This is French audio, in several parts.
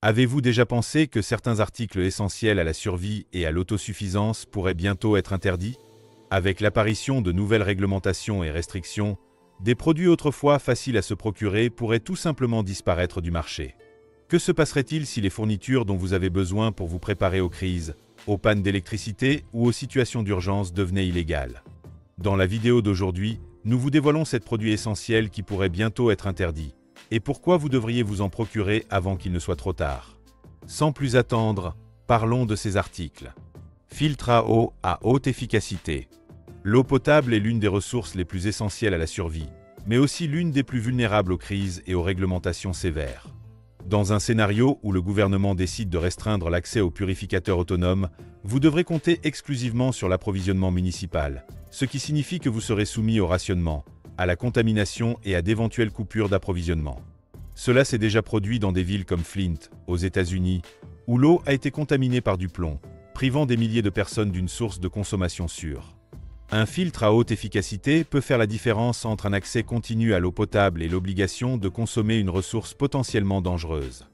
Avez-vous déjà pensé que certains articles essentiels à la survie et à l'autosuffisance pourraient bientôt être interdits? Avec l'apparition de nouvelles réglementations et restrictions, des produits autrefois faciles à se procurer pourraient tout simplement disparaître du marché. Que se passerait-il si les fournitures dont vous avez besoin pour vous préparer aux crises, aux pannes d'électricité ou aux situations d'urgence devenaient illégales? Dans la vidéo d'aujourd'hui, nous vous dévoilons ces produits essentiels qui pourraient bientôt être interdits, et pourquoi vous devriez vous en procurer avant qu'il ne soit trop tard. Sans plus attendre, parlons de ces articles. Filtre à eau à haute efficacité. L'eau potable est l'une des ressources les plus essentielles à la survie, mais aussi l'une des plus vulnérables aux crises et aux réglementations sévères. Dans un scénario où le gouvernement décide de restreindre l'accès aux purificateurs autonomes, vous devrez compter exclusivement sur l'approvisionnement municipal, ce qui signifie que vous serez soumis au rationnement, à la contamination et à d'éventuelles coupures d'approvisionnement. Cela s'est déjà produit dans des villes comme Flint, aux États-Unis, où l'eau a été contaminée par du plomb, privant des milliers de personnes d'une source de consommation sûre. Un filtre à haute efficacité peut faire la différence entre un accès continu à l'eau potable et l'obligation de consommer une ressource potentiellement dangereuse.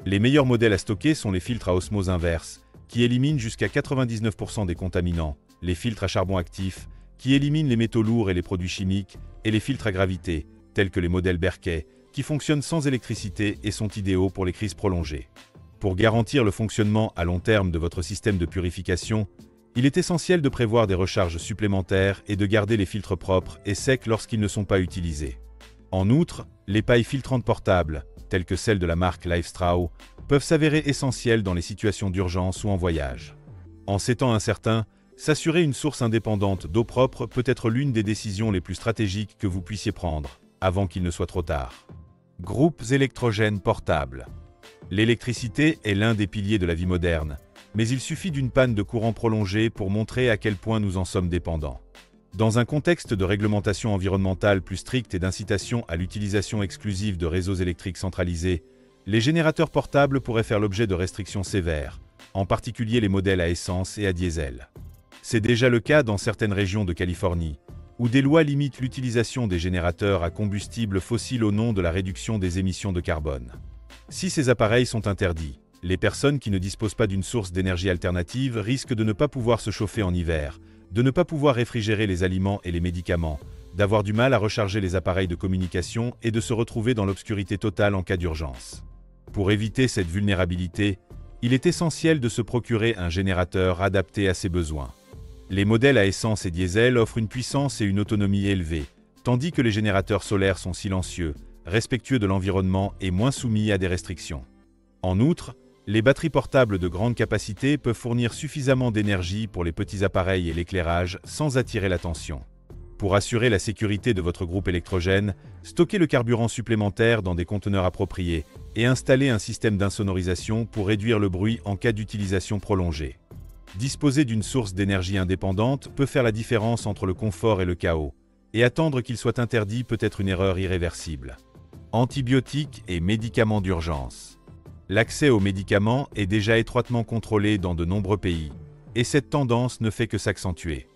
Les meilleurs modèles à stocker sont les filtres à osmose inverse, qui éliminent jusqu'à 99% des contaminants, les filtres à charbon actif, qui éliminent les métaux lourds et les produits chimiques, et les filtres à gravité, tels que les modèles Berkey, qui fonctionnent sans électricité et sont idéaux pour les crises prolongées. Pour garantir le fonctionnement à long terme de votre système de purification, il est essentiel de prévoir des recharges supplémentaires et de garder les filtres propres et secs lorsqu'ils ne sont pas utilisés. En outre, les pailles filtrantes portables, telles que celles de la marque LifeStraw, peuvent s'avérer essentielles dans les situations d'urgence ou en voyage. En ces temps incertains, s'assurer une source indépendante d'eau propre peut être l'une des décisions les plus stratégiques que vous puissiez prendre, avant qu'il ne soit trop tard. Groupes électrogènes portables. L'électricité est l'un des piliers de la vie moderne, mais il suffit d'une panne de courant prolongée pour montrer à quel point nous en sommes dépendants. Dans un contexte de réglementation environnementale plus stricte et d'incitation à l'utilisation exclusive de réseaux électriques centralisés, les générateurs portables pourraient faire l'objet de restrictions sévères, en particulier les modèles à essence et à diesel. C'est déjà le cas dans certaines régions de Californie, où des lois limitent l'utilisation des générateurs à combustible fossile au nom de la réduction des émissions de carbone. Si ces appareils sont interdits, les personnes qui ne disposent pas d'une source d'énergie alternative risquent de ne pas pouvoir se chauffer en hiver, de ne pas pouvoir réfrigérer les aliments et les médicaments, d'avoir du mal à recharger les appareils de communication et de se retrouver dans l'obscurité totale en cas d'urgence. Pour éviter cette vulnérabilité, il est essentiel de se procurer un générateur adapté à ses besoins. Les modèles à essence et diesel offrent une puissance et une autonomie élevées, tandis que les générateurs solaires sont silencieux, respectueux de l'environnement et moins soumis à des restrictions. En outre, les batteries portables de grande capacité peuvent fournir suffisamment d'énergie pour les petits appareils et l'éclairage sans attirer l'attention. Pour assurer la sécurité de votre groupe électrogène, stockez le carburant supplémentaire dans des conteneurs appropriés et installez un système d'insonorisation pour réduire le bruit en cas d'utilisation prolongée. Disposer d'une source d'énergie indépendante peut faire la différence entre le confort et le chaos, et attendre qu'il soit interdit peut être une erreur irréversible. Antibiotiques et médicaments d'urgence. L'accès aux médicaments est déjà étroitement contrôlé dans de nombreux pays, et cette tendance ne fait que s'accentuer.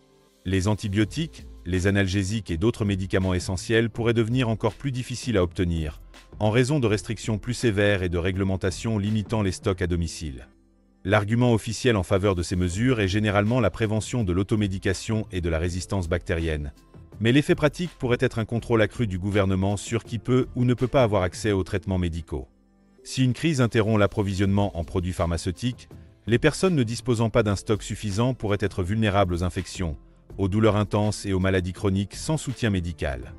Les antibiotiques, les analgésiques et d'autres médicaments essentiels pourraient devenir encore plus difficiles à obtenir, en raison de restrictions plus sévères et de réglementations limitant les stocks à domicile. L'argument officiel en faveur de ces mesures est généralement la prévention de l'automédication et de la résistance bactérienne. Mais l'effet pratique pourrait être un contrôle accru du gouvernement sur qui peut ou ne peut pas avoir accès aux traitements médicaux. Si une crise interrompt l'approvisionnement en produits pharmaceutiques, les personnes ne disposant pas d'un stock suffisant pourraient être vulnérables aux infections, aux douleurs intenses et aux maladies chroniques sans soutien médical.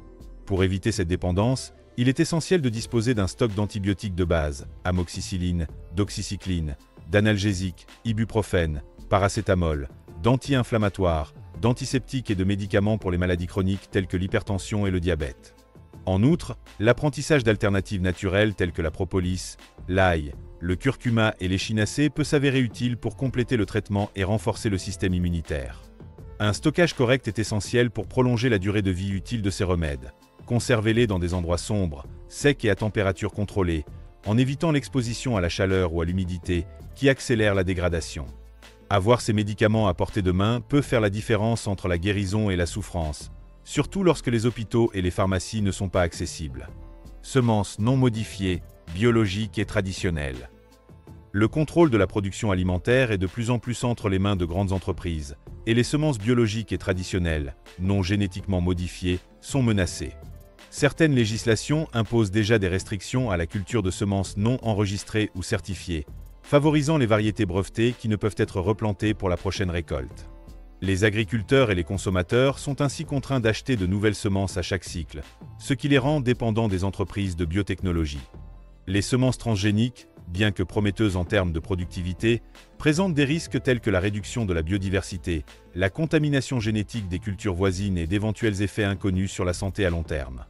Pour éviter cette dépendance, il est essentiel de disposer d'un stock d'antibiotiques de base, amoxicilline, doxycycline, d'analgésiques, ibuprofène, paracétamol, d'anti-inflammatoires, d'antiseptiques et de médicaments pour les maladies chroniques telles que l'hypertension et le diabète. En outre, l'apprentissage d'alternatives naturelles telles que la propolis, l'ail, le curcuma et l'échinacée peut s'avérer utile pour compléter le traitement et renforcer le système immunitaire. Un stockage correct est essentiel pour prolonger la durée de vie utile de ces remèdes. Conservez-les dans des endroits sombres, secs et à température contrôlée, en évitant l'exposition à la chaleur ou à l'humidité qui accélère la dégradation. Avoir ces médicaments à portée de main peut faire la différence entre la guérison et la souffrance, surtout lorsque les hôpitaux et les pharmacies ne sont pas accessibles. Semences non modifiées, biologiques et traditionnelles. Le contrôle de la production alimentaire est de plus en plus entre les mains de grandes entreprises, et les semences biologiques et traditionnelles, non génétiquement modifiées, sont menacées. Certaines législations imposent déjà des restrictions à la culture de semences non enregistrées ou certifiées, favorisant les variétés brevetées qui ne peuvent être replantées pour la prochaine récolte. Les agriculteurs et les consommateurs sont ainsi contraints d'acheter de nouvelles semences à chaque cycle, ce qui les rend dépendants des entreprises de biotechnologie. Les semences transgéniques, bien que prometteuses en termes de productivité, présentent des risques tels que la réduction de la biodiversité, la contamination génétique des cultures voisines et d'éventuels effets inconnus sur la santé à long terme.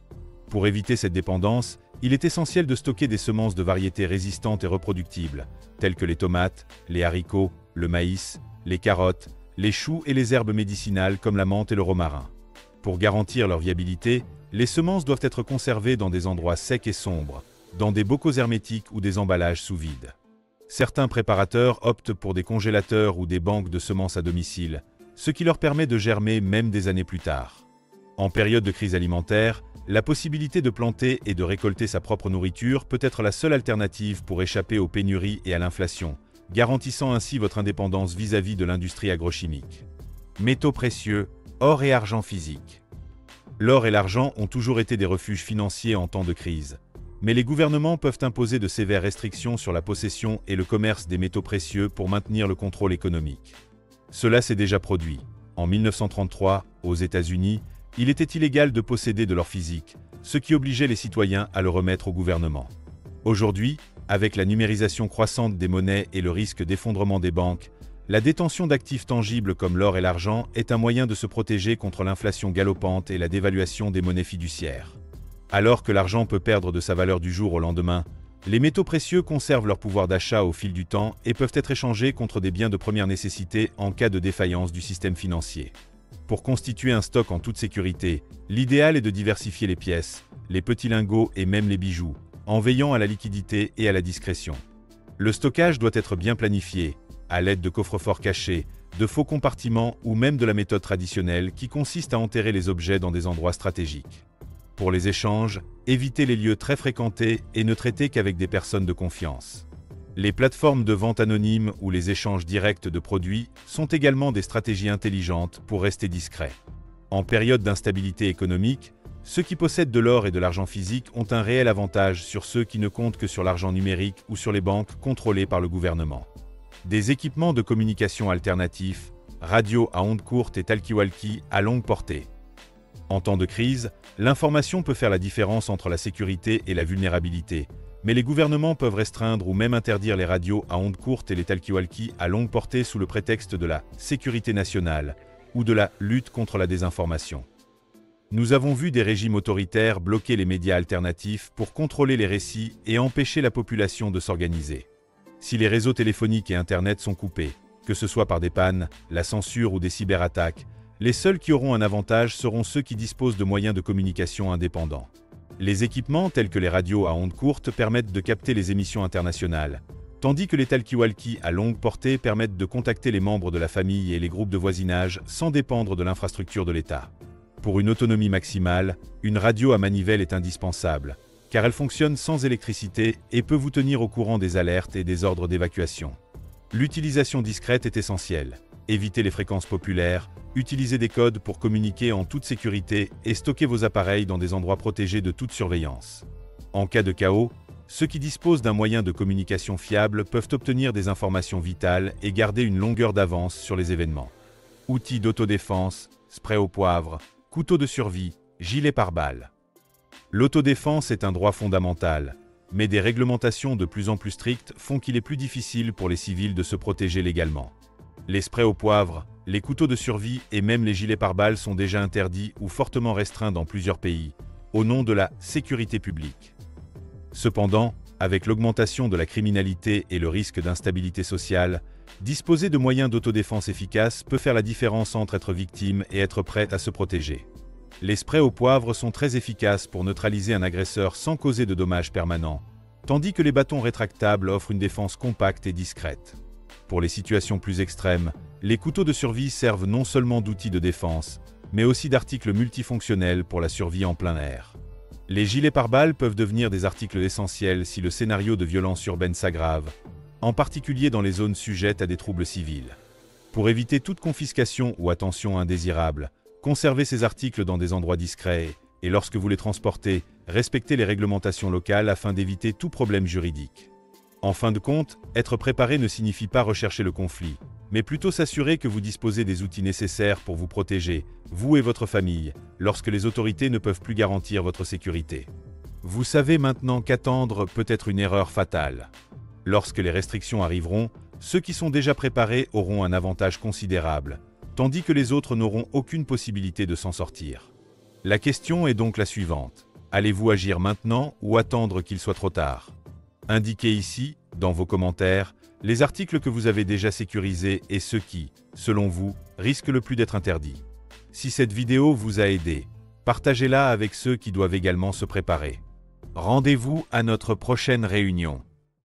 Pour éviter cette dépendance, il est essentiel de stocker des semences de variétés résistantes et reproductibles, telles que les tomates, les haricots, le maïs, les carottes, les choux et les herbes médicinales comme la menthe et le romarin. Pour garantir leur viabilité, les semences doivent être conservées dans des endroits secs et sombres, dans des bocaux hermétiques ou des emballages sous vide. Certains préparateurs optent pour des congélateurs ou des banques de semences à domicile, ce qui leur permet de germer même des années plus tard. En période de crise alimentaire, la possibilité de planter et de récolter sa propre nourriture peut être la seule alternative pour échapper aux pénuries et à l'inflation, garantissant ainsi votre indépendance vis-à-vis de l'industrie agrochimique. Métaux précieux, or et argent physique. L'or et l'argent ont toujours été des refuges financiers en temps de crise. Mais les gouvernements peuvent imposer de sévères restrictions sur la possession et le commerce des métaux précieux pour maintenir le contrôle économique. Cela s'est déjà produit. En 1933, aux États-Unis, il était illégal de posséder de l'or physique, ce qui obligeait les citoyens à le remettre au gouvernement. Aujourd'hui, avec la numérisation croissante des monnaies et le risque d'effondrement des banques, la détention d'actifs tangibles comme l'or et l'argent est un moyen de se protéger contre l'inflation galopante et la dévaluation des monnaies fiduciaires. Alors que l'argent peut perdre de sa valeur du jour au lendemain, les métaux précieux conservent leur pouvoir d'achat au fil du temps et peuvent être échangés contre des biens de première nécessité en cas de défaillance du système financier. Pour constituer un stock en toute sécurité, l'idéal est de diversifier les pièces, les petits lingots et même les bijoux, en veillant à la liquidité et à la discrétion. Le stockage doit être bien planifié, à l'aide de coffres-forts cachés, de faux compartiments ou même de la méthode traditionnelle qui consiste à enterrer les objets dans des endroits stratégiques. Pour les échanges, évitez les lieux très fréquentés et ne traitez qu'avec des personnes de confiance. Les plateformes de vente anonyme ou les échanges directs de produits sont également des stratégies intelligentes pour rester discrets. En période d'instabilité économique, ceux qui possèdent de l'or et de l'argent physique ont un réel avantage sur ceux qui ne comptent que sur l'argent numérique ou sur les banques contrôlées par le gouvernement. Des équipements de communication alternatifs, radio à ondes courtes et talkie-walkie à longue portée. En temps de crise, l'information peut faire la différence entre la sécurité et la vulnérabilité, mais les gouvernements peuvent restreindre ou même interdire les radios à ondes courtes et les talkie-walkie à longue portée sous le prétexte de la sécurité nationale ou de la lutte contre la désinformation. Nous avons vu des régimes autoritaires bloquer les médias alternatifs pour contrôler les récits et empêcher la population de s'organiser. Si les réseaux téléphoniques et Internet sont coupés, que ce soit par des pannes, la censure ou des cyberattaques, les seuls qui auront un avantage seront ceux qui disposent de moyens de communication indépendants. Les équipements tels que les radios à ondes courtes permettent de capter les émissions internationales, tandis que les talkie-walkie à longue portée permettent de contacter les membres de la famille et les groupes de voisinage sans dépendre de l'infrastructure de l'État. Pour une autonomie maximale, une radio à manivelle est indispensable, car elle fonctionne sans électricité et peut vous tenir au courant des alertes et des ordres d'évacuation. L'utilisation discrète est essentielle. Évitez les fréquences populaires, utilisez des codes pour communiquer en toute sécurité et stockez vos appareils dans des endroits protégés de toute surveillance. En cas de chaos, ceux qui disposent d'un moyen de communication fiable peuvent obtenir des informations vitales et garder une longueur d'avance sur les événements. Outils d'autodéfense, spray au poivre, couteau de survie, gilet pare-balles. L'autodéfense est un droit fondamental, mais des réglementations de plus en plus strictes font qu'il est plus difficile pour les civils de se protéger légalement. Les sprays au poivre, les couteaux de survie et même les gilets pare-balles sont déjà interdits ou fortement restreints dans plusieurs pays, au nom de la sécurité publique. Cependant, avec l'augmentation de la criminalité et le risque d'instabilité sociale, disposer de moyens d'autodéfense efficaces peut faire la différence entre être victime et être prêt à se protéger. Les sprays au poivre sont très efficaces pour neutraliser un agresseur sans causer de dommages permanents, tandis que les bâtons rétractables offrent une défense compacte et discrète. Pour les situations plus extrêmes, les couteaux de survie servent non seulement d'outils de défense, mais aussi d'articles multifonctionnels pour la survie en plein air. Les gilets pare-balles peuvent devenir des articles essentiels si le scénario de violence urbaine s'aggrave, en particulier dans les zones sujettes à des troubles civils. Pour éviter toute confiscation ou attention indésirable, conservez ces articles dans des endroits discrets et lorsque vous les transportez, respectez les réglementations locales afin d'éviter tout problème juridique. En fin de compte, être préparé ne signifie pas rechercher le conflit, mais plutôt s'assurer que vous disposez des outils nécessaires pour vous protéger, vous et votre famille, lorsque les autorités ne peuvent plus garantir votre sécurité. Vous savez maintenant qu'attendre peut être une erreur fatale. Lorsque les restrictions arriveront, ceux qui sont déjà préparés auront un avantage considérable, tandis que les autres n'auront aucune possibilité de s'en sortir. La question est donc la suivante. Allez-vous agir maintenant ou attendre qu'il soit trop tard? Indiquez ici, dans vos commentaires, les articles que vous avez déjà sécurisés et ceux qui, selon vous, risquent le plus d'être interdits. Si cette vidéo vous a aidé, partagez-la avec ceux qui doivent également se préparer. Rendez-vous à notre prochaine réunion.